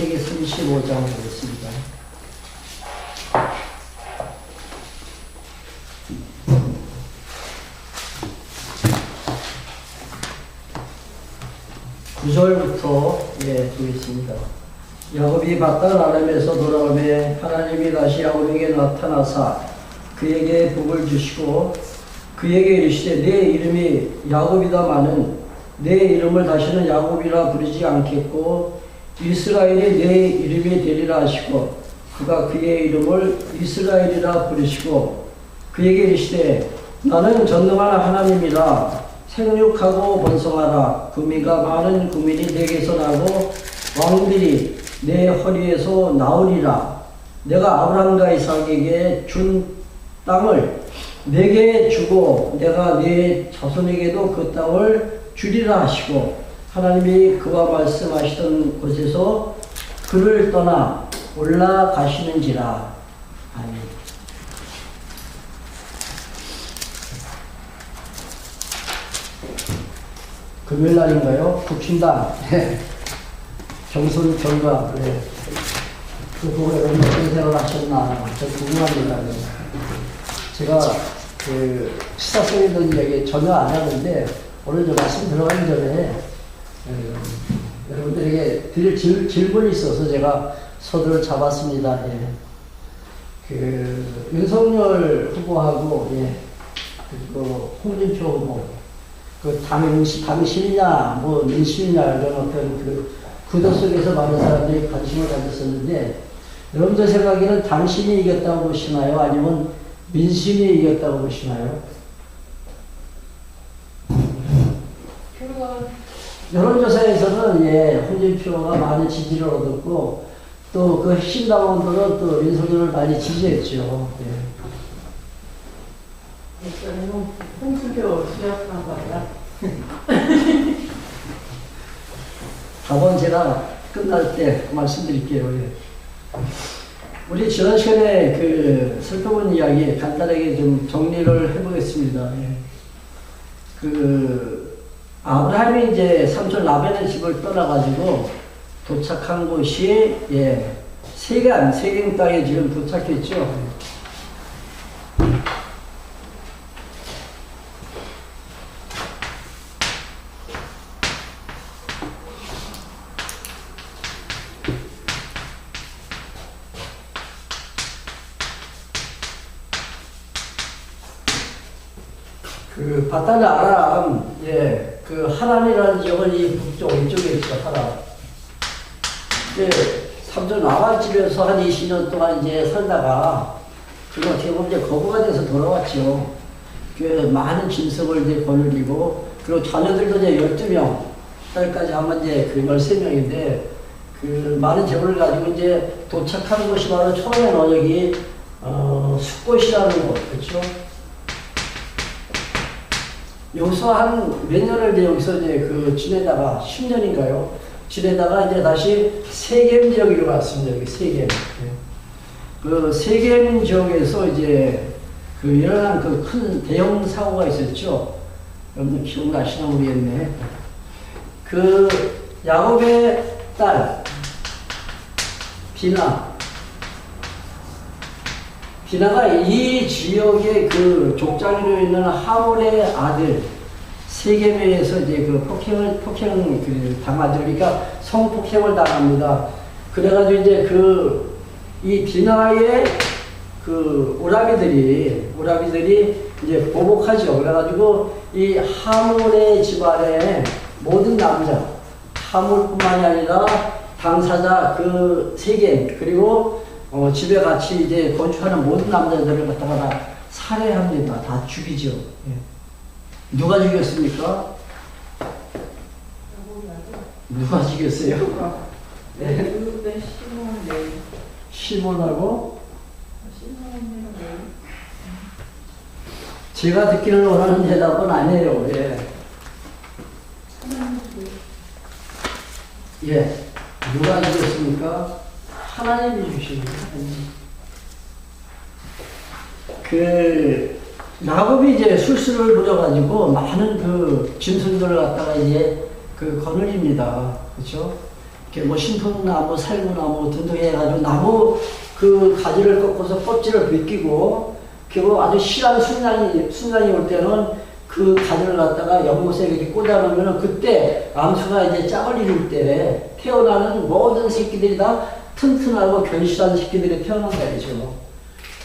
창세기 35장 보겠습니다. 구절부터 보겠습니다. 야곱이 밧단 아람에서 돌아오매 하나님이 다시 야곱에게 나타나사 그에게 복을 주시고 그에게 이르시되 내 이름이 야곱이다마는 내 이름을 다시는 야곱이라 부르지 않겠고 이스라엘이 내 이름이 되리라 하시고 그가 그의 이름을 이스라엘이라 부르시고 그에게 이르시되 나는 전능한 하나님이라 생육하고 번성하라 구미가 많은 구민이 내게서 나고 왕들이 내 허리에서 나오리라. 내가 아브라함과 이삭에게 준 땅을 내게 주고 내가 네 자손에게도 그 땅을 주리라 하시고 하나님이 그와 말씀하시던 곳에서 그를 떠나 올라가시는지라. 아멘. 금요일날인가요? 국신당 경선 결과 그 부분에 어떤 생각을 하셨나 저 궁금합니다. 제가 그 시사성에 있는 이야기 전혀 안 하는데 오늘 저 말씀 들어가기 전에 여러분들에게 드릴 질문이 있어서 제가 서두를 잡았습니다. 그 윤석열 후보하고 그리고 홍준표 후보 그 당신이냐 뭐 민심이냐 이런 어떤 그 구도 속에서 많은 사람들이 관심을 가졌었는데 여러분들 생각에는 당신이 이겼다고 보시나요? 아니면 민심이 이겼다고 보시나요? 여론조사에서는 홍준표가 많은 지지를 얻었고 또 그 핵심 당원들은 또 윤석열을 많이 지지했죠. 저는 홍준표 수약한 거야. 답은 제가 끝날 때 말씀드릴게요. 우리 지난 시간에 그 살펴본 이야기 간단하게 좀 정리를 해보겠습니다. 그 아브라함이 이제 삼촌 라벤의 집을 떠나가지고 도착한 곳이 세겜 땅에 지금 도착했죠. 그 밧단 아람, 그 하란이라는 지역은 이 북쪽 이쪽에 있어 하란. 삼촌 라반 집에서 한 20년 동안 이제 살다가 그리고 어떻게 보면 이제 거부가 돼서 돌아왔죠. 그 많은 짐승을 이제 거느리고 그리고 자녀들도 이제 12명 딸까지 하면 이제 그 13명인데 그 많은 재물을 가지고 이제 도착한 곳이 바로 처음에는 여기 숫곳이라는 곳, 그렇죠? 여기서 한 몇 년을 이제 여기서 이제 그 지내다가 10년인가요? 지내다가 이제 다시 세겜 지역으로 갔습니다. 여기 세겜. 그 세겜 지역에서 이제 그 일어난 그 큰 대형 사고가 있었죠. 여러분들 기억나시나 모르겠네. 그 야곱의 딸 비나가 이 지역의 그 족장이로 있는 하몰의 아들 세겜에서 이제 그 폭행 그 당하죠. 그러니까 성폭행을 당합니다. 그래가지고 이제 이 비나의 그 오라비들이 이제 보복하죠. 그래가지고 이 하몰의 집안의 모든 남자, 하몰뿐만이 아니라 당사자 그 세겜 그리고 집에 같이 이제 건축하는 모든 남자들을 갖다가 다 살해합니다. 다 죽이죠. 누가 죽였습니까? 누가 죽였어요? 시몬하고? 제가 듣기를 원하는 대답은 아니에요. 누가 죽였습니까? 하나님이 주십니다. 그 야곱이 이제 술수를 부려가지고 많은 그 짐승들을 갖다가 이제 그 거느립니다. 그렇죠? 이렇게 뭐 신풍나무, 살구나무 등등 해가지고 나무 그 가지를 꺾어서 껍질을 벗기고, 그리고 아주 실한 순간이 올 때는 그 가지를 갖다가 연못에 이렇게 꽂아놓으면 그때 암수가 이제 짝을 이룰 때 태어나는 모든 새끼들이 다 튼튼하고 견실한 새끼들이 태어난다 이죠.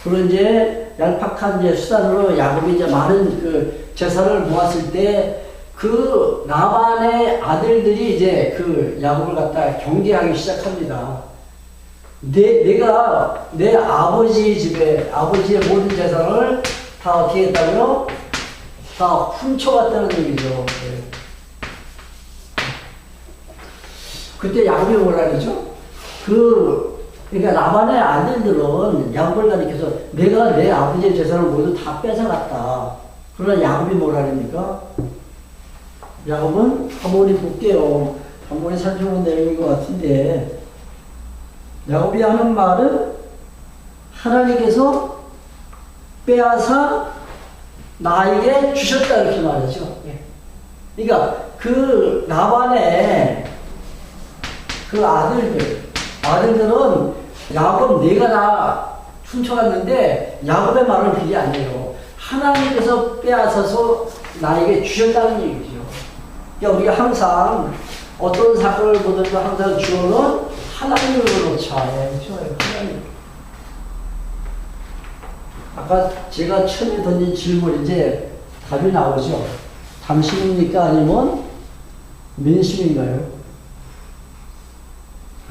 그런 이제 얄팍한 이제 수단으로 야곱이 이제 많은 그 재산을 모았을 때 그 라반의 아들들이 이제 그 야곱을 갖다 경계하기 시작합니다. 내가 내 아버지 집에 아버지의 모든 재산을 다 어떻게 했다고요? 다 훔쳐갔다는 얘기죠. 네. 그때 야곱이 뭐라 그러죠? 그러니까 라반의 아들들은 야곱을 가리켜서 내가 내 아버지의 재산을 모두 다 뺏어갔다. 그러나 야곱이 뭐라 그럽니까? 야곱은 한번이 볼게요. 한번이 살펴본 내용인 것 같은데, 야곱이 하는 말은 하나님께서 빼앗아 나에게 주셨다 이렇게 말하죠. 그러니까 그 라반의 그 아들들은 야곱 내가 다 훔쳐갔는데 야곱의 말은 그게 아니에요. 하나님께서 빼앗아서 나에게 주셨다는 얘기죠. 그러니까 우리가 항상 어떤 사건을 보더라도 항상 주어는 하나님으로 놓자. 그렇죠? 하나님. 아까 제가 처음에 던진 질문 이제 답이 나오죠. 당신입니까? 아니면 민심인가요?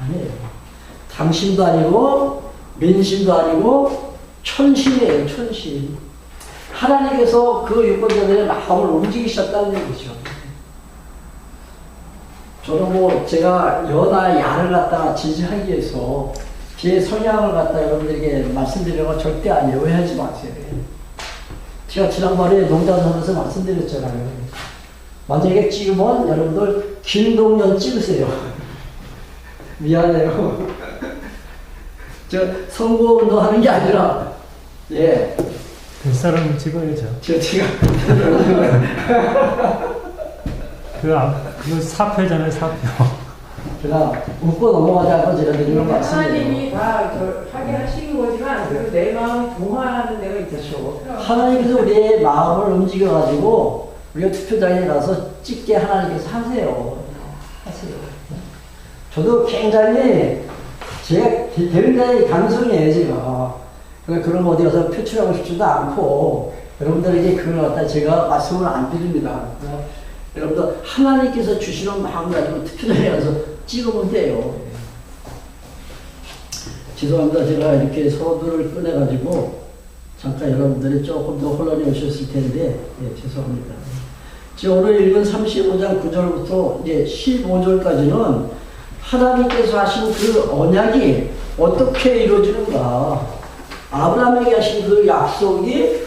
아니에요. 당신도 아니고 민심도 아니고 천신이에요. 천신. 하나님께서 그 유권자들의 마음을 움직이셨다는 얘기죠. 저는 뭐 제가 여나 야를 갖다가 지지하기 위해서 제 성향을 갖다 여러분들에게 말씀드리는 건 절대 아니에요. 오해하지 마세요. 제가 지난번에 농담하면서 말씀드렸잖아요. 만약에 찍으면 여러분들 김동연 찍으세요. 미안해요. 저 선거운동 하는 게 아니라, 예. 그 사람 찍어야죠. 제가. 그 사표잖아요, 사표. 제가 웃고 넘어가자고 제가 드리는 말씀이에요. 하나님이 다 하게 하시는 거지만 그리고 내 마음이 동화하는 데가 있죠. 하나님께서 우리의 마음을 움직여가지고 우리가 투표장에 가서 찍게 하나님께서 하세요. 저도 굉장히 제가 굉장히 감성이에요, 제가. 그런 거 어디 가서 표출하고 싶지도 않고 여러분들에게 그걸 갖다 제가 말씀을 안 드립니다. 여러분들 하나님께서 주시는 마음 가지고 투표장에 가서 찍으면 돼요. 죄송합니다. 제가 이렇게 서두를 꺼내가지고 잠깐 여러분들이 조금 더 혼란이 오셨을 텐데, 예, 죄송합니다. 지금 오늘 읽은 35장 9절부터 이제 15절까지는 하나님께서 하신 그 언약이 어떻게 이루어지는가, 아브라함에게 하신 그 약속이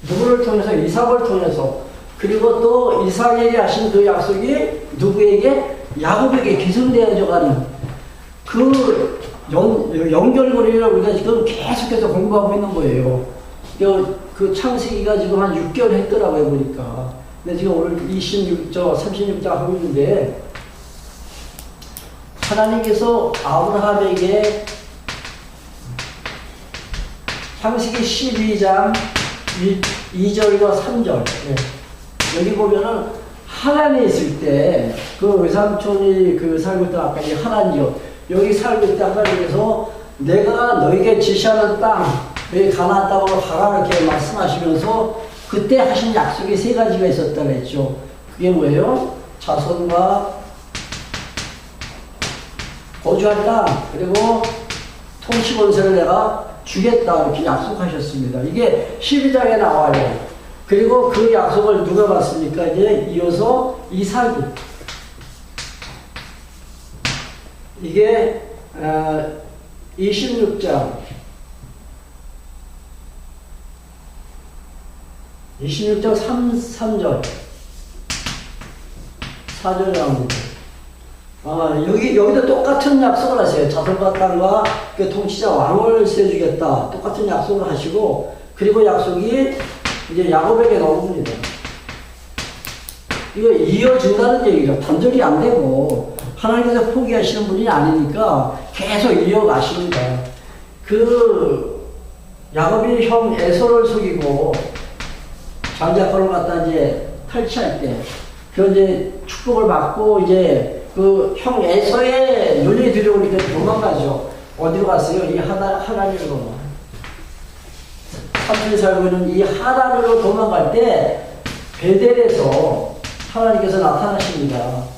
누구를 통해서, 이삭을 통해서, 그리고 또 이삭에게 하신 그 약속이 누구에게? 야곱에게 계승되어져 가는 그 연결고리를 우리가 지금 계속해서 공부하고 있는 거예요. 그 창세기가 지금 한 6개월 했더라고요, 보니까. 근데 지금 오늘 26장, 36장 하고 있는데, 하나님께서 아브라함에게 창세기 12장 2절과 3절, 여기 보면은 하란에 있을 때, 그 외삼촌이 그 살고 있던 아까 이 하란 지역, 여기 살고 있던 하나님께서 내가 너에게 지시하는 땅, 여기 가나안 땅으로 가라 이렇게 말씀하시면서 그때 하신 약속이 세 가지가 있었다고 했죠. 그게 뭐예요? 자손과 거주할 땅, 그리고 통치권세를 내가 주겠다 이렇게 약속하셨습니다. 이게 12장에 나와요. 그리고 그 약속을 누가 받습니까? 이제 이어서 이삭이. 이게 26장 3절 4절 나옵니다. 여기도 똑같은 약속을 하세요. 자손과 땅과 그 통치자 왕을 세주겠다. 똑같은 약속을 하시고, 그리고 약속이 이제 야곱에게 나옵니다. 이거 이어진다는 얘기죠. 단절이 안 되고, 하나님께서 포기하시는 분이 아니니까 계속 이어가십니다. 야곱이 형 에서를 속이고 장자권을 갖다 이제 탈취할 때, 이제 축복을 받고 이제 형 에서의 눈이 들여오니까 도망가죠. 어디로 갔어요? 이 하란으로. 삼촌이 살고 있는 이 하란으로 도망갈 때 베델에서 하나님께서 나타나십니다.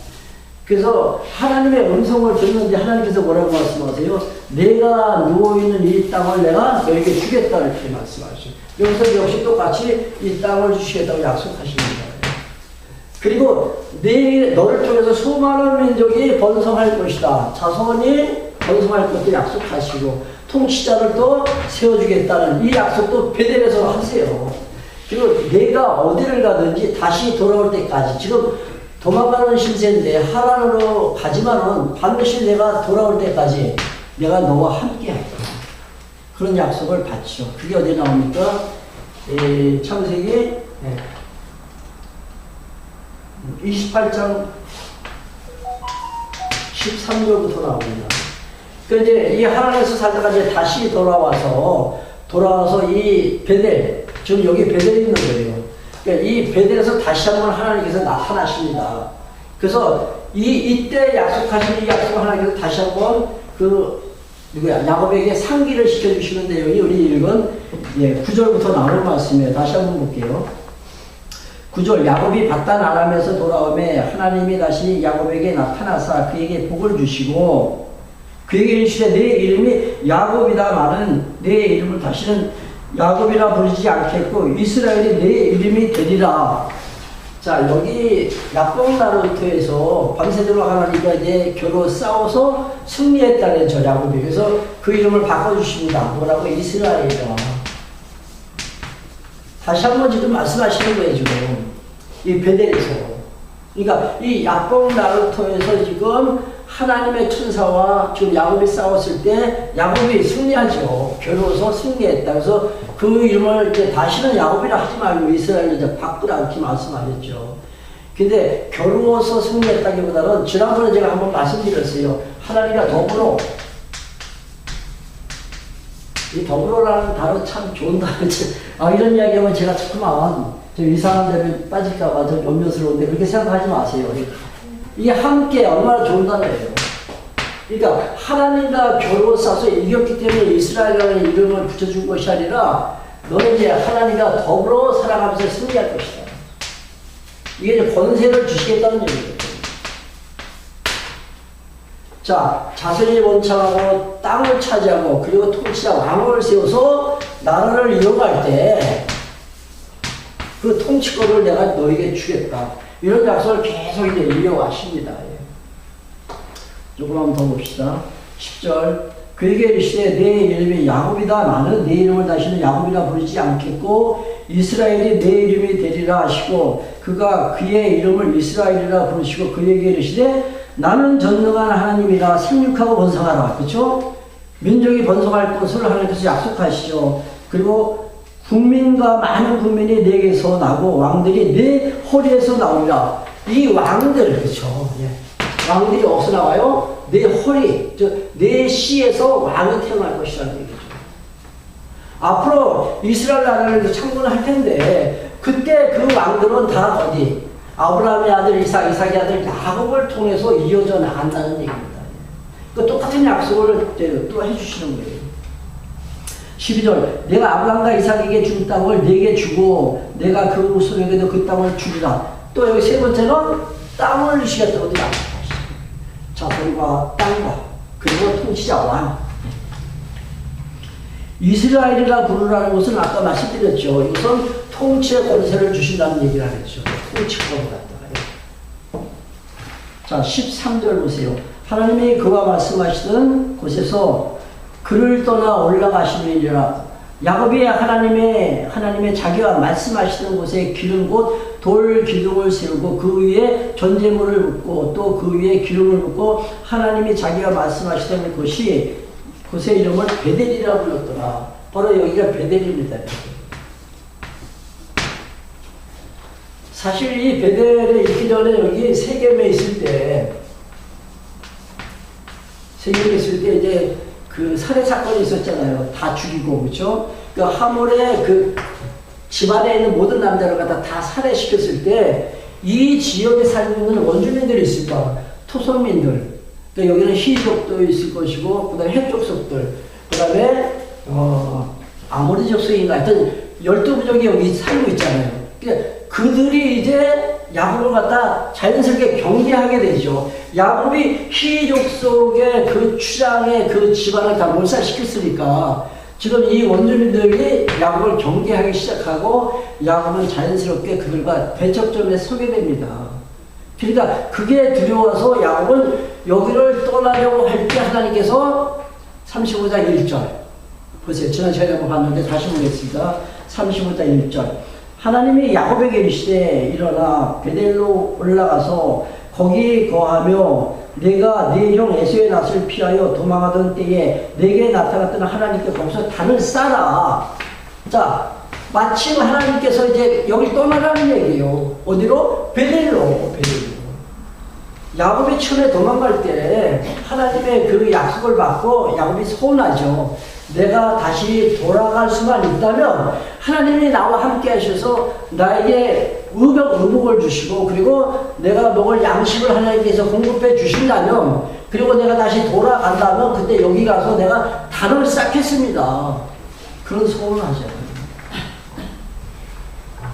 그래서 하나님의 음성을 듣는데 하나님께서 뭐라고 말씀하세요? 내가 누워있는 이 땅을 내가 너에게 주겠다 이렇게 말씀하시죠. 여기서 역시 똑같이 이 땅을 주시겠다고 약속하십니다. 그리고 너를 통해서 수많은 민족이 번성할 것이다. 자손이 번성할 것도 약속하시고 통치자를 또 세워주겠다는 이 약속도 베델에서 하세요. 그리고 내가 어디를 가든지 다시 돌아올 때까지, 지금 도망가는 신세인데 하란으로 가지만은 반드시 내가 돌아올 때까지 내가 너와 함께 할 거야. 그런 약속을 받죠. 그게 어디에 나옵니까? 창세기 28장 13절부터 나옵니다. 이제 이 하란에서 살다가 이제 다시 돌아와서 이 베델, 지금 여기 베델이 있는 거예요. 그러니까 이 베델에서 다시 한번 하나님께서 나타나십니다. 그래서 이때 약속하신 이 약속을 하나님께서 다시 한번 야곱에게 상기를 시켜주시는 내용이 우리 읽은 9절부터 나오는 말씀이에요. 다시 한번 볼게요. 9절, 야곱이 바단 아람에서 돌아오매 하나님이 다시 야곱에게 나타나사 그에게 복을 주시고 그에게 이르시되 내 이름이 야곱이다마는 내 이름을 다시는 야곱이라 부르지 않겠고 이스라엘이 내 이름이 되리라. 자, 여기 야뽕나루토에서 밤새도록 하나님과 이제 겨루 싸워서 승리했다는 저 야곱이. 그래서 그 이름을 바꿔주십니다. 뭐라고? 이스라엘이라. 다시 한번 지금 말씀하시는 거예요, 지금. 이 베델에서. 그러니까 이 야뽕나루토에서 지금 하나님의 천사와 지금 야곱이 싸웠을 때 야곱이 승리하죠. 겨루어서 승리했다. 그래서 그 이름을 이제 다시는 야곱이라 하지 말고 이스라엘을 이제 바꾸라 이렇게 말씀하셨죠. 근데 겨루어서 승리했다기보다는 지난번에 제가 한번 말씀드렸어요. 하나님과 더불어. 이 더불어라는 단어 참 좋은 단어지. 이런 이야기하면 제가 조금만 좀 이상한 데를 빠질까봐 좀 염려스러운데 그렇게 생각하지 마세요. 이게 함께 얼마나 좋은 단어예요. 그러니까 하나님과 겨루어 싸서 이겼기 때문에 이스라엘이라는 이름을 붙여준 것이 아니라 너는 이제 하나님과 더불어 살아가면서 승리할 것이다. 이게 이제 권세를 주시겠다는 얘기예요. 자, 자손이 원창하고 땅을 차지하고 그리고 통치자 왕을 세워서 나라를 이어갈 때 그 통치권을 내가 너에게 주겠다. 이런 약속을 계속 이제 이어가십니다. 조금만 더 봅시다. 10절. 그에게 이르시되 내 이름이 야곱이다. 나는 내 이름을 다시는 야곱이라 부르지 않겠고 이스라엘이 내 이름이 되리라 하시고 그가 그의 이름을 이스라엘이라 부르시고 그에게 이르시되 나는 전능한 하나님이라 생육하고 번성하라. 그렇죠? 민족이 번성할 것을 하나님께서 약속하시죠. 그리고 국민과 많은 국민이 내게서 나고 왕들이 내 허리에서 나오리라. 이 왕들, 그렇죠? 왕들이 어디서 나와요? 내 허리, 내 씨에서 왕이 태어날 것이라는 얘기죠. 앞으로 이스라엘 나라를 창건할 텐데 그때 그 왕들은 다 어디? 아브라함의 아들 이삭의 아들 야곱을 통해서 이어져 나간다는 얘기입니다. 그 똑같은 약속을 또 해주시는 거예요. 12절. 내가 아브라함과 이삭에게 준 땅을 내게 주고 내가 그 후손에게도 그 땅을 주리라. 또 여기 세 번째는 땅을 주시겠다고 약속하시죠. 자손과 땅과 그리고 통치자 왕. 이스라엘이라 부르라는 것은 아까 말씀드렸죠. 이것은 통치의 권세를 주신다는 얘기를 하겠죠. 통치권을 갖다가요. 자, 13절 보세요. 하나님이 그와 말씀하시던 곳에서 그를 떠나 올라가시느니라. 야곱이 하나님의 자기와 말씀하시던 곳에 기른 곳 돌 기둥을 세우고 그 위에 전제물을 붓고 또 그 위에 기름을 붓고 하나님이 자기가 말씀하시던 곳의 이름을 베델이라 불렀더라. 바로 여기가 베델입니다. 사실 이 베델에 있기 전에 여기 세겜에 있을 때 세겜에 있을 때 이제 그 살해 사건이 있었잖아요. 다 죽이고, 그렇죠? 그 하몰의 그 집안에 있는 모든 남자를 갖다 다 살해시켰을 때 이 지역에 살고 있는 원주민들이 있을 거야. 토속민들. 그러니까 여기는 히족도 있을 것이고, 그 다음에 해족속들, 그 다음에 아모리 족속인가 하여튼 12부족이 여기 살고 있잖아요. 그러니까 그들이 이제 야곱을 갖다 자연스럽게 경계하게 되죠. 야곱이 히족속의 그 추장의 그 집안을 다 몰살시켰으니까 지금 이 원주민들이 야곱을 경계하기 시작하고 야곱은 자연스럽게 그들과 대척점에 서게 됩니다. 그러니까 그게 두려워서 야곱은 여기를 떠나려고 할 때 하나님께서 35장 1절 보세요. 지난 시간에 한번 봤는데 다시 보겠습니다. 35장 1절 하나님이 야곱에게 이르시되 일어나 베델로 올라가서 거기 거하며 내가 네 형 에서의 낯을 피하여 도망하던 때에 내게 나타났던 하나님께 거기서 단을 쌓아. 자, 마침 하나님께서 이제 여기 떠나라는 얘기예요. 어디로? 베델로. 야곱이 처음에 도망갈 때 하나님의 그 약속을 받고 야곱이 서운하죠. 내가 다시 돌아갈 수만 있다면 하나님이 나와 함께 하셔서 나에게 의복을 주시고 그리고 내가 먹을 양식을 하나님께서 공급해 주신다면 그리고 내가 다시 돌아간다면 그때 여기 가서 내가 단을 쌓겠습니다. 그런 소원을 하잖아요.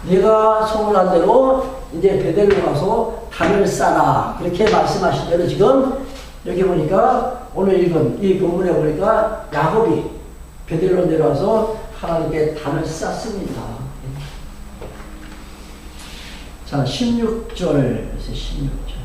내가 소원한 대로 이제 베델로 가서 단을 쌓아 그렇게 말씀하신 대로 지금 여기 보니까 오늘 읽은 이 본문에 보니까 야곱이 베델로 내려와서 하나님께 단을 쌓습니다. 자, 16절에서 16절.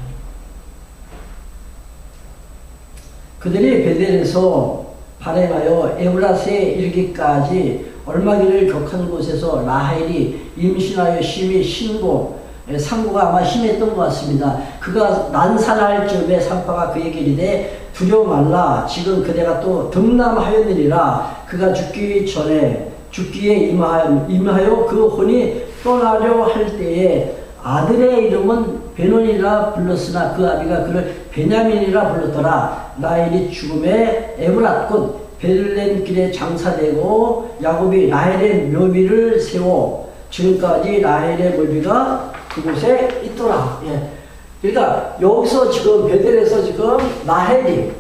그들이 베델에서 발행하여 에브라스에 이르기까지 얼마 길을 격한 곳에서 라헬이 임신하여 심히 신고 상고가 아마 심했던 것 같습니다. 그가 난산할 즈음에 산파가 그에게 이르되 두려워 말라. 지금 그대가 또 등남하였느니라. 그가 죽기 전에 죽기에 임하여 그 혼이 떠나려 할 때에 아들의 이름은 베논이라 불렀으나 그 아비가 그를 베냐민이라 불렀더라. 라헬이 죽음에 에브랏 곧 베들레헴 길에 장사되고 야곱이 라헬의 묘비를 세워 지금까지 라헬의 묘비가 그곳에 있더라. 예. 그러니까 여기서 지금 베델에서 지금 라헬이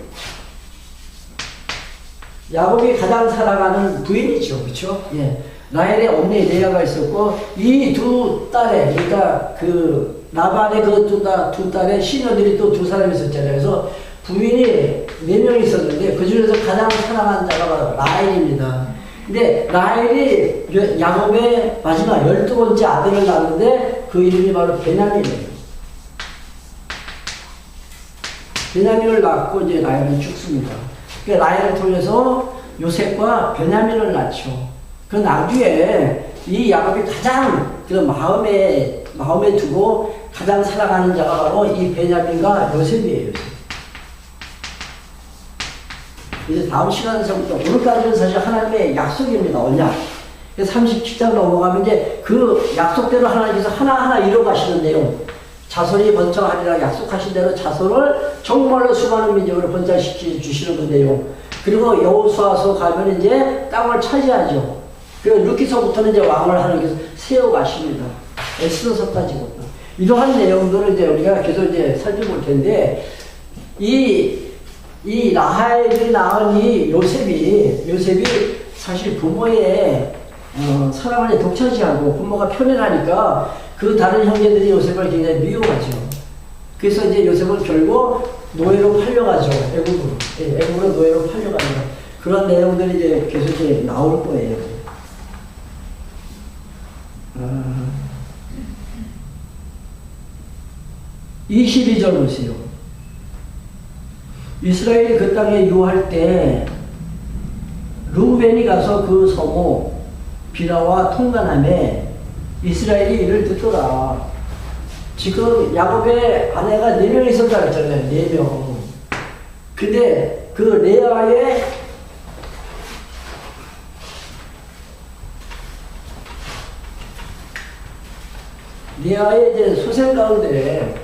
야곱이 가장 사랑하는 부인이죠, 그렇죠? 예. 라헬의 언니 레아가 있었고 이 두 딸의 그러니까 그 라반의 그 두 딸의 시녀들이 또 두 사람이 있었잖아요. 그래서 부인이 4명이 있었는데 그 중에서 가장 사랑하는 자가 바로 라헬입니다. 근데 라헬이 야곱의 마지막 12번째 아들을 낳았는데 그 이름이 바로 베냐민이에요. 베냐민을 낳고 이제 라헬은 죽습니다. 그러니까 라헬을 통해서 요셉과 베냐민을 낳죠. 그 나중에 이 야곱이 가장 그 마음에 두고 가장 사랑하는 자가 바로 이 베냐민과 요셉이에요. 이제 다음 시간에서부터 오늘까지는 사실 하나님의 약속입니다. 언약. 37장 넘어가면 이제 그 약속대로 하나님께서 하나하나 이뤄가시는 내용. 자손이 번창하리라 약속하신 대로 자손을 정말로 수많은 민족으로 번창시켜 주시는 그 내용. 그리고 여호수아서 가면 이제 땅을 차지하죠. 그리고 루키서부터는 이제 왕을 하나님께서 세워가십니다. 에스더서까지부터. 이러한 내용들을 이제 우리가 계속 이제 살펴볼 텐데, 이 라헬이 낳은 이 요셉이 사실 부모의 사랑을 독차지하고 부모가 편애하니까 그 다른 형제들이 요셉을 굉장히 미워하죠. 그래서 이제 요셉을 결국 노예로 팔려가죠. 애국으로 노예로 팔려가죠. 그런 내용들이 이제 계속 이제 나올 거예요. 22절 보세요. 이스라엘이 그 땅에 유할 때 루벤이 가서 그 성읍 비라와 통관함에 이스라엘이 이를 듣더라. 지금 야곱의 아내가 4명 있었다고 했잖아요. 4명. 근데 그 레아의 이제 소생 가운데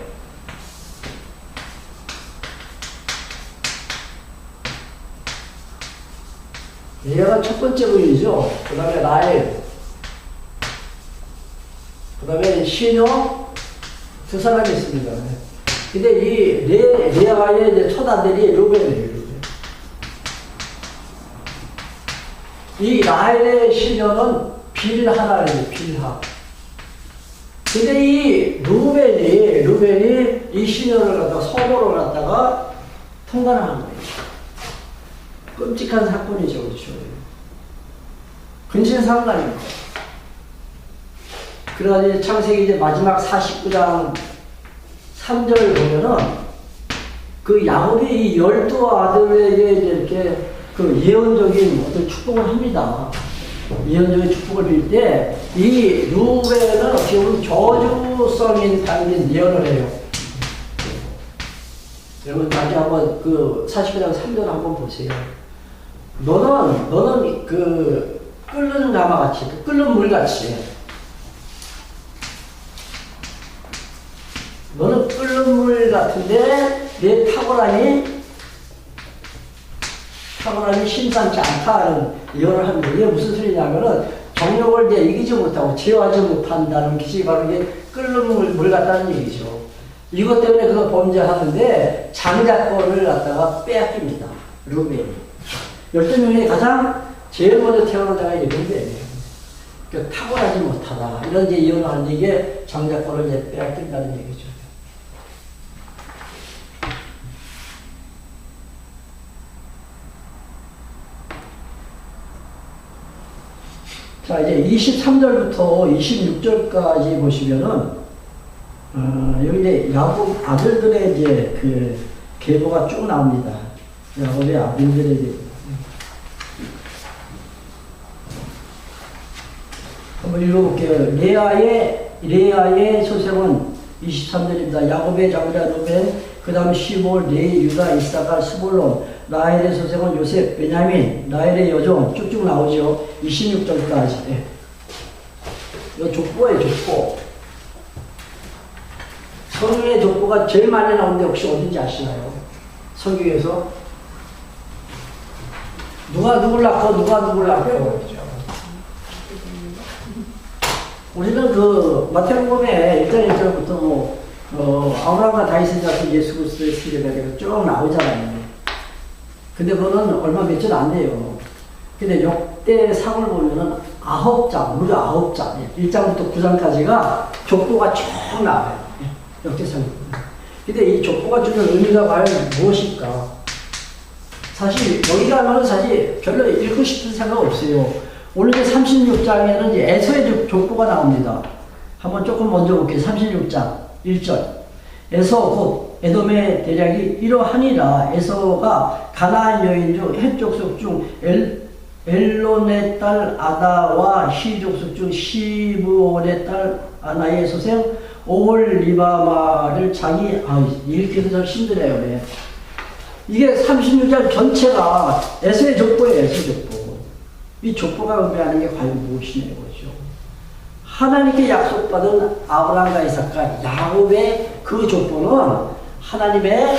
레아가 첫 번째 부인이죠. 그 다음에 라헬, 그 다음에 시녀 두 사람이 있습니다. 근데 이 레아의 이제 첫 아들이 루벤이에요. 이 라헬의 시녀는 빌하라예요. 빌하. 근데 이 루벤이 이 시녀를 갖다가 서로를 갖다가 통과를 한 거예요. 끔찍한 사건이죠. 그렇죠. 근신상란입니다. 그래가지고 창세기 이제 마지막 49장 3절 보면은 그 야곱이 이 12아들에게 이렇게 그 예언적인 어떤 축복을 합니다. 예언적인 축복을 빌 때 이 루벤은 어떻게 보면 저주성인 담긴 예언을 해요. 여러분 다시 한번 그 49장 3절 한번 보세요. 너는 그 끓는 가마같이, 끓는 물같이, 너는 끓는 물 같은데 내 탁월함이 심상치 않다는 예언을 합니다. 이게 무슨 소리냐면은 정욕을 이제 이기지 못하고 제어하지 못한다는 것이 바로 이게 끓는 물 같다는 얘기죠. 이것 때문에 그거 범죄하는데 장자권을 갖다가 빼앗깁니다. 루벤이. 12명이 가장 제일 먼저 태어난 자가 이 루벤이에요. 그러니까 탁월하지 못하다. 이런 이제 예언을 하는데 이게 장자권을 이제 빼앗긴다는 얘기죠. 자, 이제 23절부터 26절까지 보시면은, 여기 이제 야곱 아들들의 이제 그 계보가 쭉 나옵니다. 야곱의 아들들의 계보. 한번 읽어볼게요. 레아의 소생은 23절입니다. 야곱의 장자 루벤, 그 다음 시므온, 레위, 유다, 이사갈, 스불론, 라헬의 소생은 요셉, 베냐민, 라헬의 여종 쭉쭉 나오죠. 26절까지. 네. 이거 족보예요, 족보. 성경의 족보가 제일 많이 나오는데 혹시 어딘지 아시나요? 성경에서 누가 누굴 낳고 우리는 그 마태복음에 1장 1절부터 아브라함과 다윗을 낳고 예수 그리스도의 시대가 쭉 나오잖아요. 근데 그거는 얼마 며칠 안 돼요. 근데 역대상을 보면은 9장, 무려 9장, 1장부터 9장까지가 족보가 쭉 나와요. 역대상이. 근데 이 족보가 주는 의미가 과연 무엇일까? 사실 여기 가면은 사실 별로 읽고 싶은 생각 없어요. 오늘 36장에는 이제 에서의 족보가 나옵니다. 한번 조금 먼저 볼게요. 36장 1절. 에서 곧 에돔의 대략이 이러하니라. 에서가 가나안 여인 중 헷 족속 중 엘론의 딸 아다와 시 족속 중 시므온의 딸 아나의 소생 오홀리바마를 자기 이렇게 해서 힘드네요. 네. 이게 36장 전체가 에서의 족보예요. 에서의 족보. 이 족보가 의미하는 게 과연 무엇이냐 이거죠. 하나님께 약속받은 아브라함과 이삭과 야곱의 그 족보는 하나님의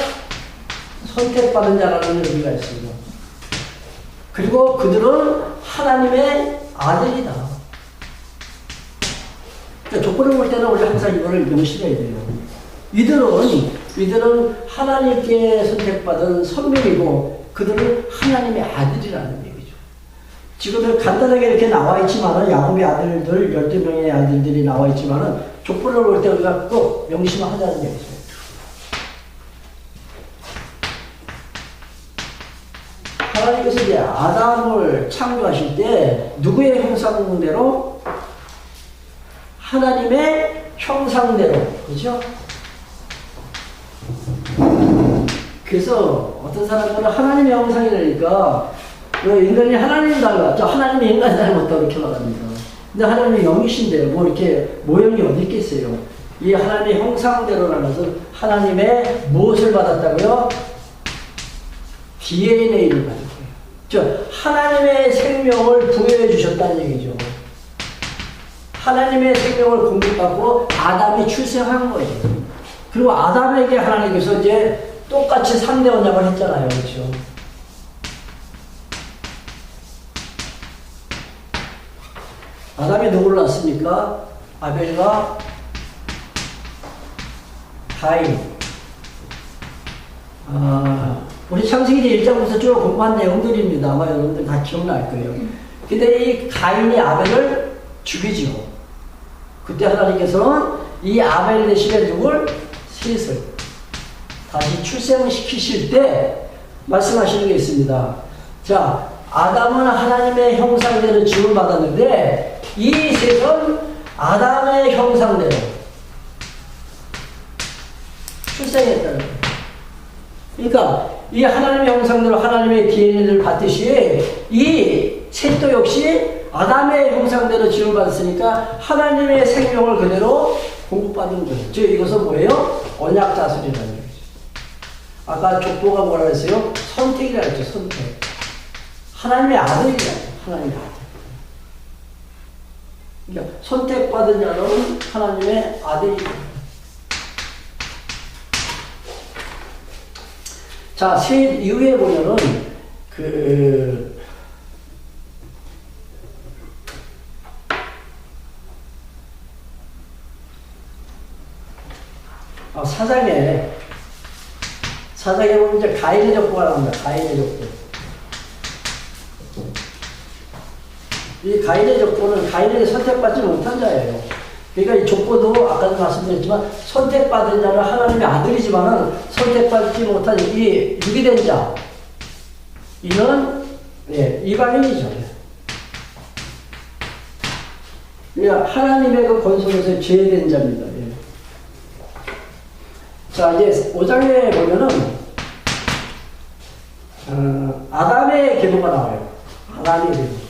선택받은 자라는 의미가 있습니다. 그리고 그들은 하나님의 아들이다. 그러니까 족보를 볼 때는 우리 항상 이거를 명심해야 돼요. 이들은 하나님께 선택받은 선명이고 그들은 하나님의 아들이라는 얘기죠. 지금 간단하게 이렇게 나와 있지만은 야곱의 아들들 12명의 아들들이 나와 있지만은 족보를 볼 때 우리가 꼭 명심하자는 얘기죠. 하나님께서 이제 아담을 창조하실 때 누구의 형상대로? 하나님의 형상대로, 그렇죠? 그래서 어떤 사람들은 하나님의 형상이라니까 인간이 하나님 닮았죠. 하나님이 인간 닮았다고 이렇게 말합니다. 근데 하나님이 영이신데 뭐 이렇게 모형이 어디 있겠어요? 이 하나님의 형상대로라는 것은 하나님의 무엇을 받았다고요? DNA를 받은 거예요. 즉 하나님의 생명을 부여해 주셨다는 얘기죠. 하나님의 생명을 공급받고 아담이 출생한 거예요. 그리고 아담에게 하나님께서 이제 똑같이 3대 언약을 했잖아요. 그렇죠? 아담이 누구를 낳습니까? 아벨과 가인. 우리 창세기 1장부터 쭉 공부한 내용들입니다. 아마 여러분들 다 기억날 거예요. 근데 이 가인이 아벨을 죽이지요. 그때 하나님께서는 이 아벨 대신에 누굴? 셋을 다시 출생시키실 때 말씀하시는 게 있습니다. 자, 아담은 하나님의 형상대로 지음을 받았는데 이 셋은 아담의 형상대로 출생했다는 거예요. 그러니까 이 하나님의 형상대로 하나님의 DNA를 받듯이 이 셋도 역시 아담의 형상대로 지음을 받았으니까 하나님의 생명을 그대로 공급받은 거예요. 즉 이것은 뭐예요? 언약 자손이라는 거죠. 아까 족보가 뭐라 했어요? 선택이라 했죠. 선택. 하나님의 아들이라. 하나님의 아들. 그러니까 선택받은 자는 하나님의 아들이다. 자, 셋 이후에 보면은 사장에 보면 이제 가인의 족보가 나옵니다. 가인의 족보. 이 가인의 족보는 가인에게 선택받지 못한 자예요. 그러니까 이 족보도 아까도 말씀드렸지만 선택받은 자는 하나님의 아들이지만은 선택받지 못한 이 유기된 자, 이는 이방인이죠. 그러니까 하나님의 그 권속에서 제외된 자입니다. 자, 이제 5장에 보면은 아담의 계보가 나와요. 아담의 계보.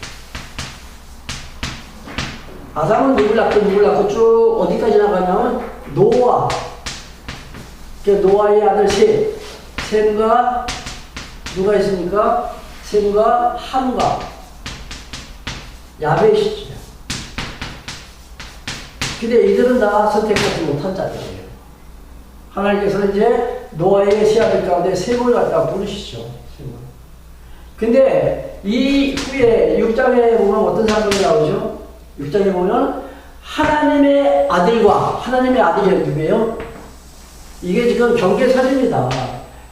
아담은 누굴 낳고 쭉 어디까지 나가냐면 노아. 노아의 아들 셈과 누가 있습니까? 셈과 함과 야벳이죠. 근데 이들은 다 선택하지 못한 자들이에요. 하나님께서는 이제 노아의 세 아들 가운데 셈을 갖다가 부르시죠. 근데 이 후에 6장에 보면 어떤 사람들이 나오죠? 6장에 보면 하나님의 아들과 하나님의 아들이 누구예요? 이게 지금 경계선입니다.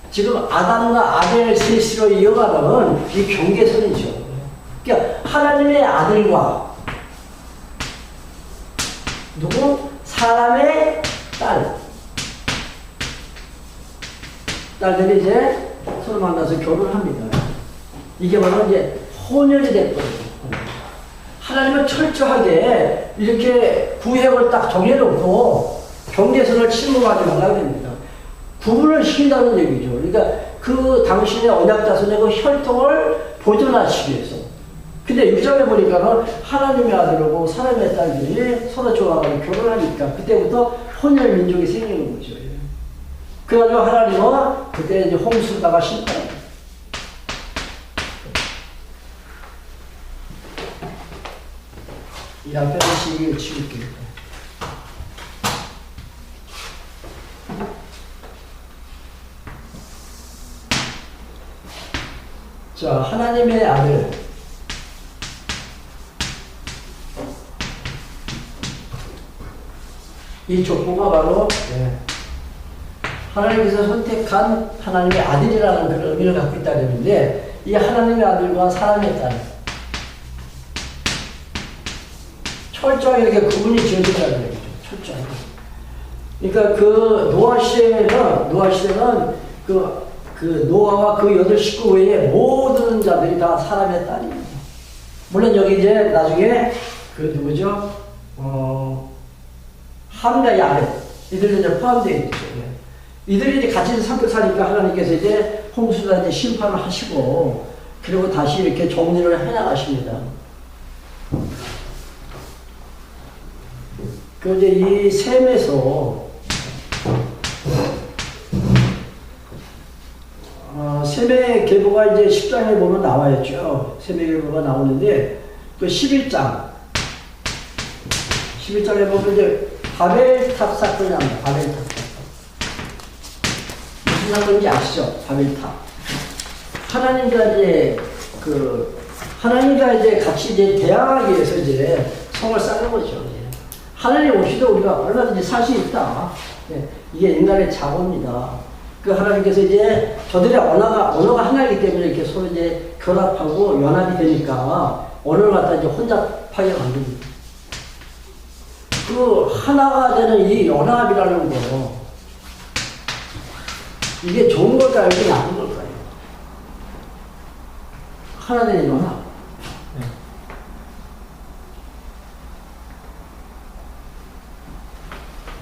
지금 아담과 아벨 셋으로 이어가는 이 경계선이죠. 그러니까 하나님의 아들과 누구? 사람의 딸들이 이제 서로 만나서 결혼합니다. 이게 바로 이제 혼혈이 됐거든요. 하나님은 철저하게 이렇게 구획을 딱 정해놓고 경계선을 침범하지 말라고 합니다. 구분을 시킨다는 얘기죠. 그러니까 그 당신의 언약 자손의 그 혈통을 보존하시기 위해서. 근데 6장에 보니까는 하나님의 아들하고 사람의 딸들이 서로 좋아하고 결혼하니까 그때부터 혼혈 민족이 생기는 거죠. 그래가지고 하나님은 그때 이제 홍수다가 심판합니다. 이 앞에는 시기를 치울게요. 자, 하나님의 아들. 이 족보가 바로 하나님께서 선택한 하나님의 아들이라는 그런 의미를 갖고 있다는 의미인데, 이 하나님의 아들과 사람의 딸 철저하게 이렇게 구분이 지어진다는 얘기죠. 철저하게. 그러니까 그 노아 시대는 그 노아와 그 8식구 외에 모든 자들이 다 사람의 딸입니다. 물론 여기 이제 나중에 그 누구죠? 함과 야벳 이들도 이제 포함되어 있죠. 이들이 이제 같이 삼켜 사니까 하나님께서 이제 홍수다 이제 심판을 하시고 그리고 다시 이렇게 정리를 해나가십니다. 그 이제 이 셈에서 셈의 계보가 이제 10장에 보면 나와있죠. 셈의 계보가 나오는데 그 11장에 보면 이제 바벨탑 사건이 나옵니다. 바벨탑 사건. 무슨 사건인지 아시죠? 바벨탑. 하나님과 이제 같이 이제 대항하기 위해서 이제 성을 쌓는 거죠. 예. 하나님 없이도 우리가 얼마든지 살 수 있다. 예. 이게 인간의 자고입니다. 그 하나님께서 이제 저들의 언어가 하나이기 때문에 이렇게 서로 이제 결합하고 연합이 되니까 언어를 갖다 이제 혼잡하게 만듭니다. 그 하나가 되는 이 연합이라는 거, 이게 좋은 걸까요? 이게 나쁜 걸까요? 하나 되는 연합.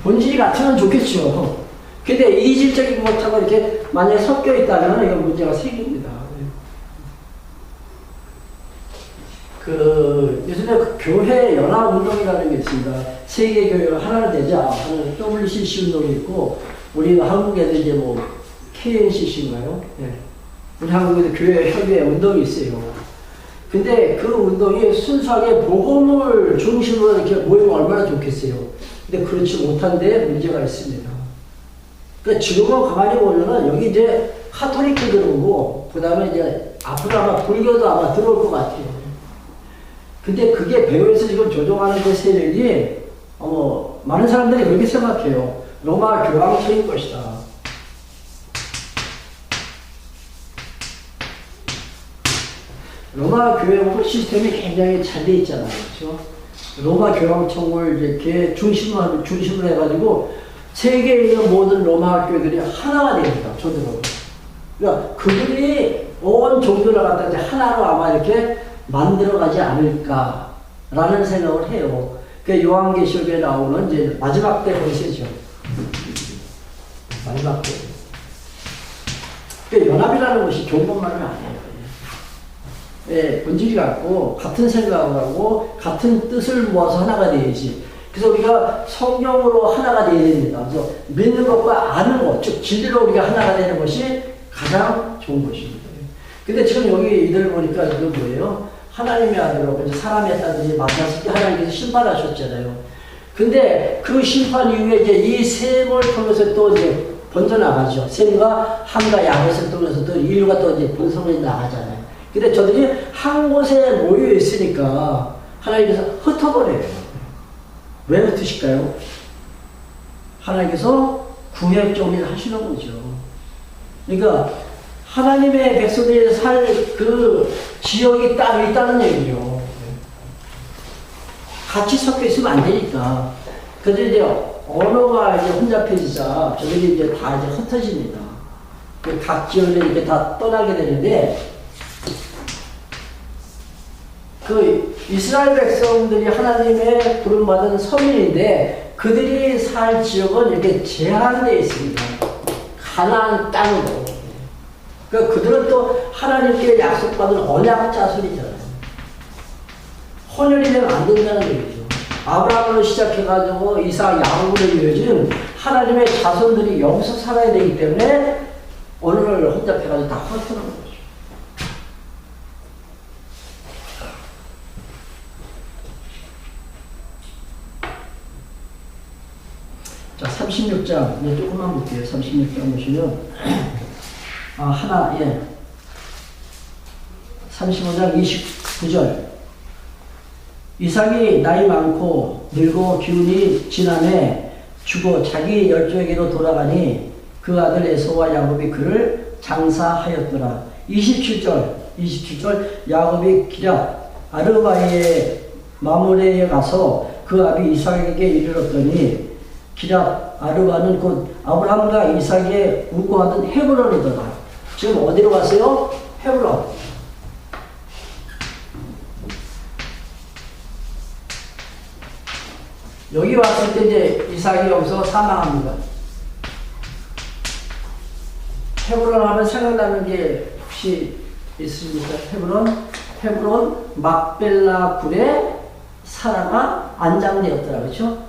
본질이 같으면 좋겠죠. 근데 이질적인 것하고 이렇게 만약에 섞여 있다면 이건 문제가 생깁니다. 요즘에 교회 연합운동이라는 게 있습니다. 세계 교회가 하나가 되자 하는 WCC 운동이 있고, 우리 한국에도 이제 뭐 KNCC인가요? 네. 우리 한국에도 교회 협의회 운동이 있어요. 근데 그 운동이 순수하게 복음을 중심으로 이렇게 모이면 얼마나 좋겠어요. 근데 그렇지 못한데 문제가 있습니다. 그러니까 지금은 가만히 보면은 여기 이제 카톨릭도 들어오고, 그 다음에 이제 앞으로 아마 불교도 아마 들어올 것 같아요. 근데 그게 배후에서 지금 조종하는 그 세력이, 많은 사람들이 그렇게 생각해요. 로마 교황청인 것이다. 로마 교회 시스템이 굉장히 잘 돼 있잖아요. 그렇죠? 로마 교황청을 이렇게 중심으로 해가지고 세계에 있는 모든 로마 교회들이 하나가 됩니다. 저들은. 그러니까 그들이 온 종교를 갖다 이제 하나로 아마 이렇게 만들어가지 않을까라는 생각을 해요. 그 요한계시록에 나오는 이제 마지막 때 권세죠. 마지막 때. 그 연합이라는 것이 좋은 것만은 아니에요. 예, 본질이 같고 같은 생각을 하고 같은 뜻을 모아서 하나가 되야지. 그래서 우리가 성경으로 하나가 되어야 됩니다. 그래서 믿는 것과 아는 것, 즉 진리로 우리가 하나가 되는 것이 가장 좋은 것입니다. 근데 지금 여기 이들 보니까 이거 뭐예요? 하나님의 아들로 사람의 딸들이 만났을 때 하나님께서 심판하셨잖아요. 근데 그 심판 이후에 이제 이 셈을 통해서 또 이제 번져나가죠. 셈과 함과 야벳을 통해서 또 인류가 또 이제 번성해 나가잖아요. 근데 저들이 한 곳에 모여 있으니까 하나님께서 흩어버려요. 왜 흩으실까요? 하나님께서 구획 정리를 하시는 거죠. 그러니까 하나님의 백성들이 살 그 지역이 따로 있다는 얘기죠. 같이 섞여 있으면 안 되니까. 그래서 이제 언어가 이제 혼잡해지자 저들이 이제 다 이제 흩어집니다. 각 지역을 이렇게 다 떠나게 되는데, 그 이스라엘 백성들이 하나님의 부름받은 서민인데 그들이 살 지역은 이렇게 제한되어 있습니다. 가나안 땅으로. 그러니까 그들은 또 하나님께 약속받은 언약 자손이잖아요. 혼혈이 되면 안 된다는 얘기죠. 아브라함으로 시작해가지고 이삭, 야곱으로 이어진 하나님의 자손들이 여기서 살아야 되기 때문에 언어를 혼잡해가지고 다 흩어놓는 거죠. 자, 36장, 이제 조금만 볼게요. 36장 보시면, 하나, 예. 35장 29절. 이삭이 나이 많고 늙고 기운이 지남에 죽어 자기 열조에게로 돌아가니 그 아들 에서와 야곱이 그를 장사하였더라. 27절. 야곱이 기럇 아르바의 마므레에 가서 그 아비 이삭에게 이르렀더니 기럇 아르바는 곧 아브라함과 이삭의 우고하던 헤브론이더라. 지금 어디로 갔어요? 헤브론. 여기 왔을 때 이제 이삭이 여기서 사망합니다. 헤브론 하면 생각나는 게 혹시 있습니까? 헤브론 막벨라 굴에 사라가 안장되었더라. 그렇죠?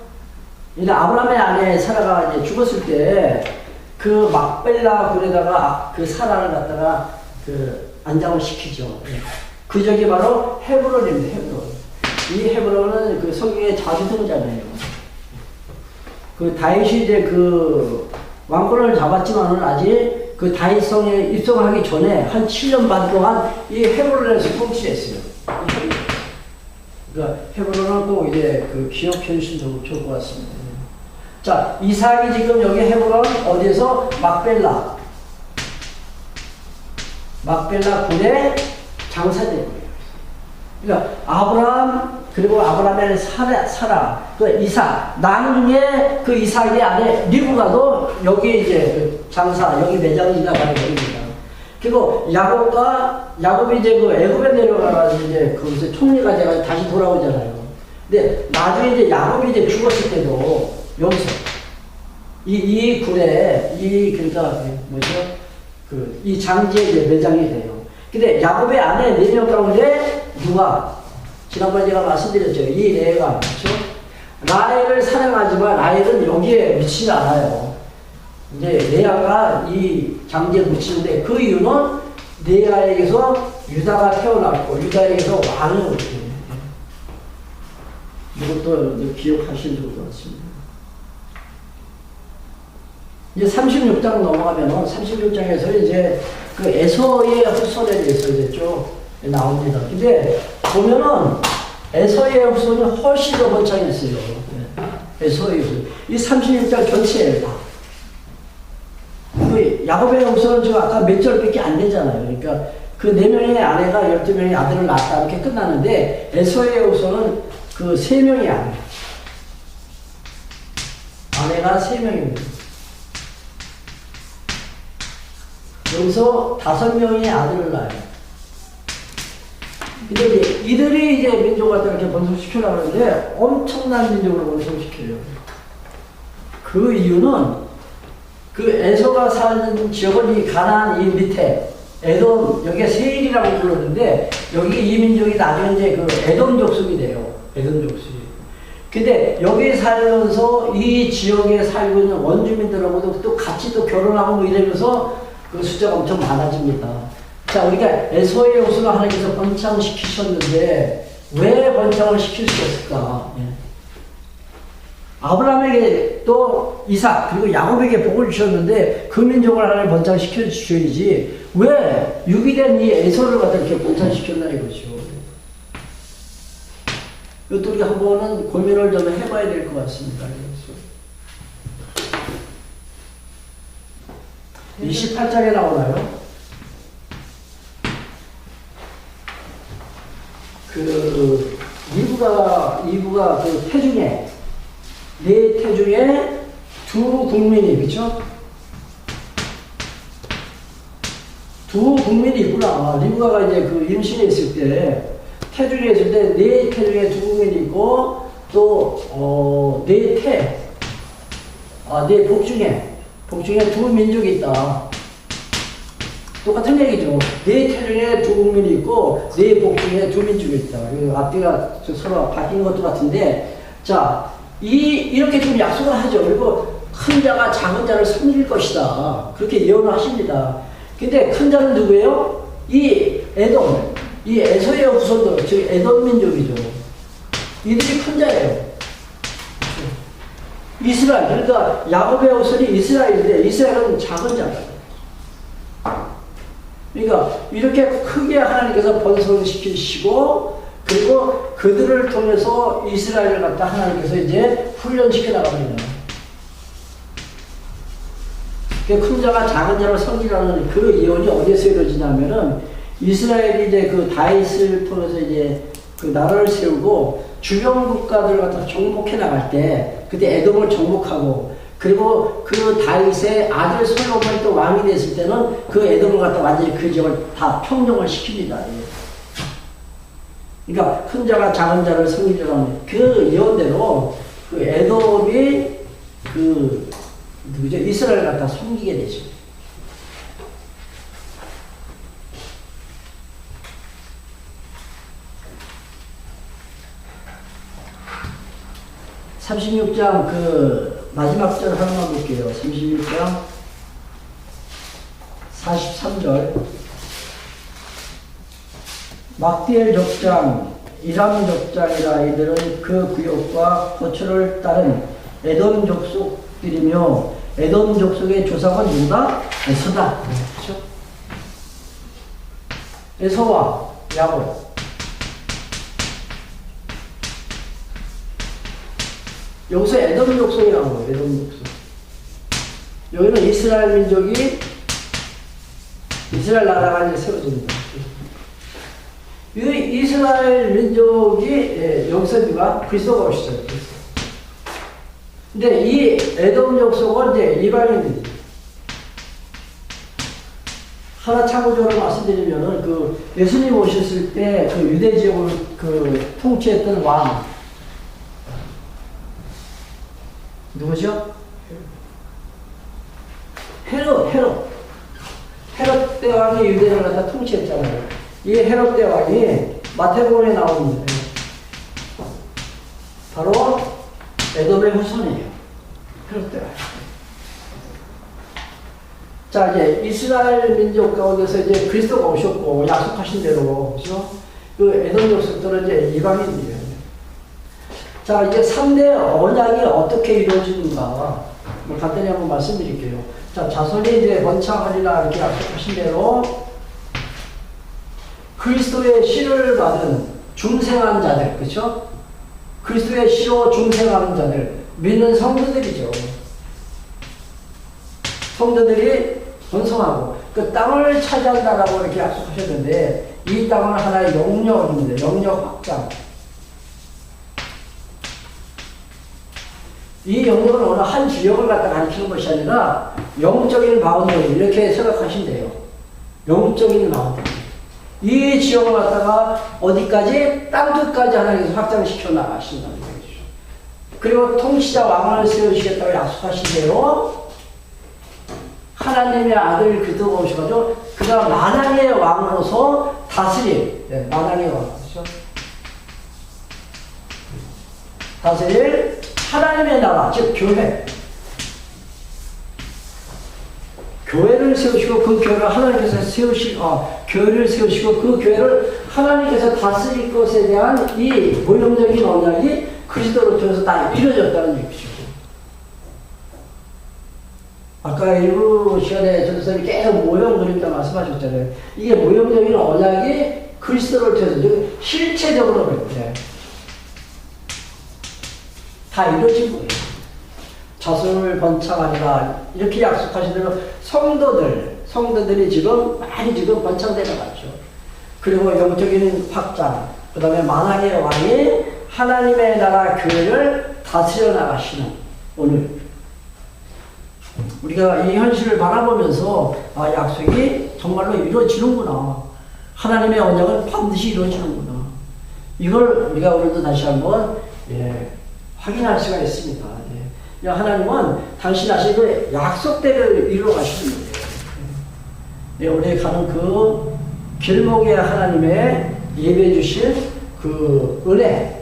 그러니까 아브라함의 아내 사라가 이제 죽었을 때 그 막벨라 굴에다가 그 사라를 갖다가 그 안장을 시키죠. 그 적이 바로 헤브론입니다. 헤브론. 이 헤브론은 그 성경의 자주 등장해요. 그 다윗이 이제 그 왕권을 잡았지만은 아직 그 다윗성에 입성하기 전에 한 7년 반 동안 이 헤브론에서 통치했어요. 그러니까 헤브론은 정도 이제 그 기억해 주시면 좋을 것 같습니다. 자, 이삭이 지금 여기 헤브론 어디에서 막벨라 굴에 장사된 거예요. 그러니까 아브라함 그리고 아브라함의 사라 그 이삭 나중에 그 이삭의 아내 리브가도 여기 이제 그 장사 여기 매장지가 가는 겁니다. 그리고 야곱이 이제 그 애굽에 내려가가지고 이제 거기서 총리가 돼가지고 다시 돌아오잖아요. 근데 나중에 이제 야곱이 이제 죽었을 때도 여기서 이 굴에 그러니까 뭐죠? 이 장지에 이제 매장이 돼요. 근데 야곱의 아내 4명 가운데 누가 지난번에 제가 말씀드렸죠. 이 레아가 그렇죠? 라헬을 사랑하지만 라헬은 여기에 미치지 않아요. 이제 레아가 이 장지에 묻히는데 그 이유는 레아에게서 유다가 태어났고 유다에게서 왕이 오게 됩니다. 이것도 기억하시면 좋을 것 같습니다. 이제 36장 넘어가면은 36장에서 이제 그 에서의 후손에 대해서 이제 쭉 나옵니다. 근데 보면은 에서의 후손이 훨씬 더 번창했어요. 에서의 후손. 이 36장 전체에 다. 그 야곱의 후손은 지금 아까 몇 절밖에 안 되잖아요. 그러니까 그 4명의 아내가 12명의 아들을 낳았다 이렇게 끝나는데 에서의 후손은 그 3명의 아내가 3명입니다. 여기서 5명의 아들을 낳아요. 근데 이들이 이제 민족을 이렇게 번성시키려고 하는데 엄청난 민족으로 번성시켜요. 그 이유는 그 에서가 사는 지역은 이 가나안 이 밑에 에돔 여기가 세일이라고 불렀는데 여기 이 민족이 나중에 이제 그 에돔 족속이 돼요. 에돔 족속이. 근데 여기 살면서 이 지역에 살고 있는 원주민들하고도 또 같이 또 결혼하고 뭐 이러면서 그 숫자가 엄청 많아집니다. 자, 우리가 에서의 후손을 하나님께서 번창시키셨는데 왜 번창을 시킬 수 있었을까? 예. 아브라함에게 또 이삭 그리고 야곱에게 복을 주셨는데 그 민족을 하나님 번창시켜 주셔야지 왜 유기된 이 에서를 갖다 이렇게 번창시켰나 이거죠. 이것도 우리가 한 번은 고민을 좀 해봐야 될 것 같습니다. 28장에 나오나요? 그 이브가 그 태중에 4태중에 2 국민이 그렇죠? 2 국민이 있구나. 리브가가 이제 그 임신에 있을 때 태중에 있을 때 4태중에 2 국민이 있고 또 4 복중에 2 민족이 있다. 똑같은 얘기죠. 4태중에 2 국민이 있고 4 복중에 2 민족이 있다. 앞뒤가 서로 바뀐 것도 같은데 자 이렇게 좀 약속을 하죠. 그리고 큰 자가 작은 자를 섬길 것이다. 그렇게 예언을 하십니다. 근데 큰 자는 누구예요? 이 에돔, 이 에서의 후손들, 즉 에돔 민족이죠. 이들이 큰 자예요. 이스라엘, 그러니까 야곱의 후손이 이스라엘인데 이스라엘은 작은 자다. 그러니까 이렇게 크게 하나님께서 번성시키시고 그리고 그들을 통해서 이스라엘을 갖다 하나님께서 이제 훈련시켜 나갑니다. 큰 자가 작은 자를 섬기라는 그 예언이 어디서 이루어지냐면은 이스라엘이 이제 그 다윗을 통해서 이제 그 나라를 세우고 주변 국가들을 갖다 정복해 나갈 때 그때 에돔을 정복하고 그리고 그 다윗의 아들 솔로몬이 또 왕이 됐을 때는 그 에돔을 갖다 완전히 그 지역을 다 평정을 시킵니다. 그러니까 큰 자가 작은 자를 섬기라는 그 예언대로 그 에돔이 그 누구죠? 이스라엘을 갖다 섬기게 되죠. (36장) 그 마지막 절 하나만 볼게요. 36장 43절 막디엘 족장 이람 족장이라 이들은 그 구역과 거처를 따른 에돔 족속들이며 에돔 족속의 조상은 누구다? 에서다. 그렇죠? 에서와 야곱. 여기서 에돔 족속이 나온 거예요. 에돔 족속. 여기는 이스라엘 민족이 이스라엘 나라가 이제 세워집니다. 이 이스라엘 민족이 여기서 누가 그리스도가 오시죠. 근데 이 에돔 족속은 이제 이방인들이죠. 하나 참고적으로 말씀드리면은 그 예수님 오셨을 때 그 유대 지역을 그 통치했던 왕 누구죠? 헤롯 대왕이 유대를 갖다 통치했잖아요. 이 헤롯 대왕이 마태복음에 나오는 바로 에돔의 후손이에요. 헤롯 대왕. 자, 이제 이스라엘 민족 가운데서 이제 그리스도가 오셨고 약속하신 대로 그렇죠? 그 에돔 족속들은 이제 이방인들이에요. 자, 이제 3대 언약이 어떻게 이루어지는가 간단히 한번 말씀드릴게요. 자, 자손이 이제 번창하리라 이렇게 약속하신 대로 그리스도의 씨를 받은 중생한 자들, 그렇죠? 그리스도의 씨로 중생하는 자들, 믿는 성도들이죠. 성도들이 번성하고 그 땅을 차지한다라고 이렇게 약속하셨는데 이 땅은 하나의 영역입니다. 영역 확장. 이 영역은 어느 한 지역을 갖다 가리키는 것이 아니라 영적인 바운더리 이렇게 생각하시면 돼요. 영적인 바운더리. 이 지역을 갖다가 어디까지? 땅 끝까지 하나님께서 확장시켜 나가신다는 얘기죠. 그리고 통치자 왕을 세우시겠다고 약속하신 대로 하나님의 아들 그리스도가 오셔가지고 그가 만왕의 왕으로서 다스릴 만왕의 왕이죠. 다스릴 하나님의 나라, 즉 교회. 교회를 세우시고 그 교회를 하나님께서 교회를 세우시고 그 교회를 하나님께서 다스릴 것에 대한 이 모형적인 언약이 그리스도로 통해서 다 이루어졌다는 얘기죠. 아까 일부 시간에 전도사님이 계속 모형 그림자 말씀하셨잖아요. 이게 모형적인 언약이 그리스도를 통해서 실체적으로 그랬대. 다 이루어진 거예요. 자손을 번창하리라 이렇게 약속하신 대로 성도들이 지금 많이 지금 번창되어 가죠. 그리고 영적인 확장, 그 다음에 만왕의 왕이 하나님의 나라 교회를 다스려 나가시는 오늘 우리가 이 현실을 바라보면서 아, 약속이 정말로 이루어지는구나. 하나님의 언약은 반드시 이루어지는구나. 이걸 우리가 오늘도 다시 한번 확인할 수가 있습니다. 하나님은 당신 하신 그 약속대로 이루어 가시는 거예요. 우리 가는 그 길목에 하나님의 예배해 주신 그 은혜.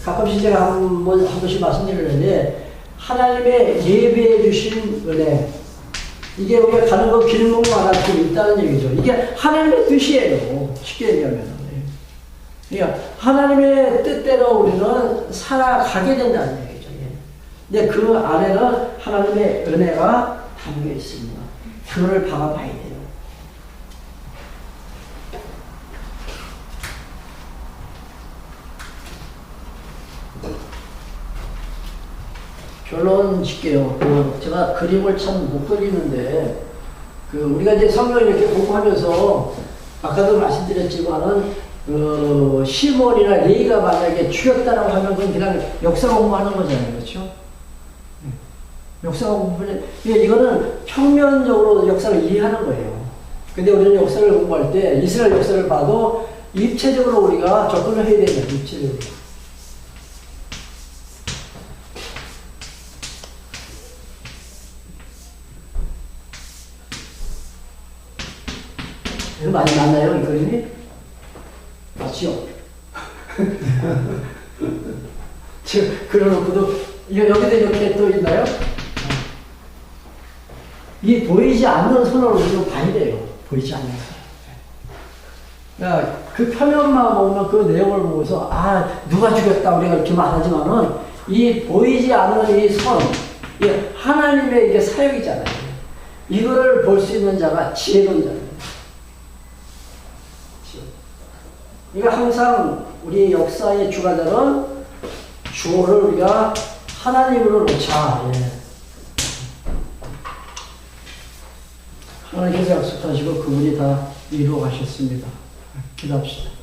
가끔씩 제가 한 번씩 말씀드리는데 하나님의 예배해 주신 은혜. 이게 우리가 가는 그 길목마다 있다는 얘기죠. 이게 하나님의 뜻이에요. 쉽게 얘기하면. 그러니까 하나님의 뜻대로 우리는 살아가게 된다는 얘기죠. 근데 그 안에는 하나님의 은혜가 담겨 있습니다. 그걸 박아봐야 돼요. 결론 짓게요. 제가 그림을 참 못 그리는데, 우리가 이제 성경을 이렇게 공부하면서, 아까도 말씀드렸지만은, 시몬이나 레이가 만약에 죽였다라고 하면 그건 그냥 역사 공부하는 거잖아요. 그렇죠? 역사 공부는, 이거는 평면적으로 역사를 이해하는 거예요. 근데 우리는 역사를 공부할 때 이스라엘 역사를 봐도 입체적으로 우리가 접근을 해야 됩니다. 입체적으로. 이거 많이 맞나요? 이 그림이? 맞죠? 지금 그려놓고도 여기도 이렇게 또 있나요? 이 보이지 않는 선을 우리가 봐야 돼요. 보이지 않는 선. 그러니까 그 표면만 보면 그 내용을 보고서 누가 죽였다 우리가 이렇게 말하지만은 이 보이지 않는 이 선, 이게 하나님의 이게 사역이잖아요. 이거를 볼 수 있는 자가 지혜로운 자입니다. 이거 항상 우리 역사의 주관자는 주어를 우리가 하나님으로 놓자. 예. 하나님께서 약속하시고 그분이 다 이루어 가셨습니다. 기도합시다.